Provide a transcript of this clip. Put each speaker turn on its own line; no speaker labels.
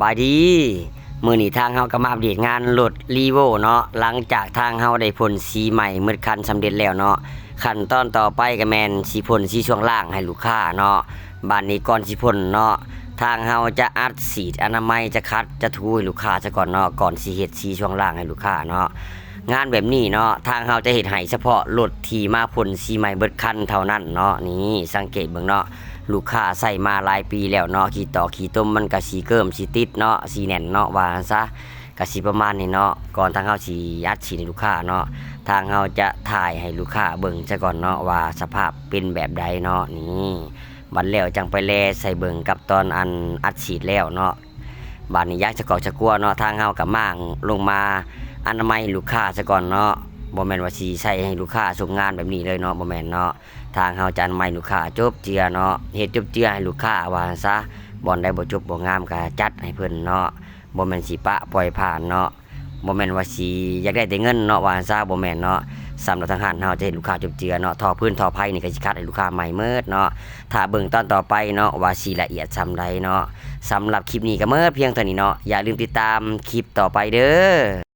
บายดีมื้อนี้ทางเฮาก็มาอัปเดตงานรถ Revo เนาะหลังจากทางเฮาได้พ่นสีใหม่หมดคันสำเร็จแล้วเนาะขั้นตอนต่อไปก็แม่นสิพ่นสีช่วงล่างให้ลูกค้าเนาะบัดนี้ก่อนสิพ่นเนาะทางเฮาจะอัดสีอนามัยจะคัดจะถูให้ลูกค้าซะก่อนเนาะก่อนสิเฮ็ดสีช่วงล่างให้ลูกค้าเนาะงานแบบนี้เนาะทางเฮาจะเฮ็ดให้เฉพาะรถที่มาพ่นสีใหม่เบิดคันเท่านั้นเนาะนี่สังเกตเบิ่งเนาะลูกค้าใส่มาหลายปีแล้วเนาะขี้ต่อขี้ต้มมันก็สีเกิมสีติดเนาะสีแน่นเนาะว่าซะก็สิประมาณนี้เนาะก่อนทางเฮาสิอัดสีให้ลูกค้าเนาะทางเฮาจะถ่ายให้ลูกค้าเบิ่งซะก่อนเนาะว่าสภาพเป็นแบบใดเนาะนี่บัดแล้วจังไปแลใส่เบิ่งกับตอนอันอัดฉีดแล้วเนาะบัดนี้อยากจะกอกจะกลัวเนาะทางเฮาก็ม่างลงมาอนามัยลูกค้าซะก่อนเนาะบ่แม่นว่าสิใส่ให้ลูกค้าส่งงานแบบนี้เลยเนาะบ่แม่นเนาะทางเฮาจะอนามัยลูกค้าจบเจือเนาะเฮ็ดจบเจือให้ลูกค้าว่าซะบ่อนใดบ่จบบ่งามก็จัดให้เพิ่นเนาะบ่แม่นสิปะปล่อยผ่านเนาะบ่แม่นว่าสิอยากได้แต่เงินเนาะว่าซะบ่แม่นเนาะสำหรับทางห้านเฮาจะเฮ็ดลูกค้าจบเจือเนาะท่อพื้นท่อไผนี่ก็สิคัดให้ลูกค้าใหม่เมิดเนาะถ้าเบิ่งตอนต่อไปเนาะว่าสิละเอียดส่ำใดเนาะสำหรับคลิปนี้ก็เมิดเพียงเท่านี้เนาะอย่าลืมติดตามคลิปต่อไปเด้อ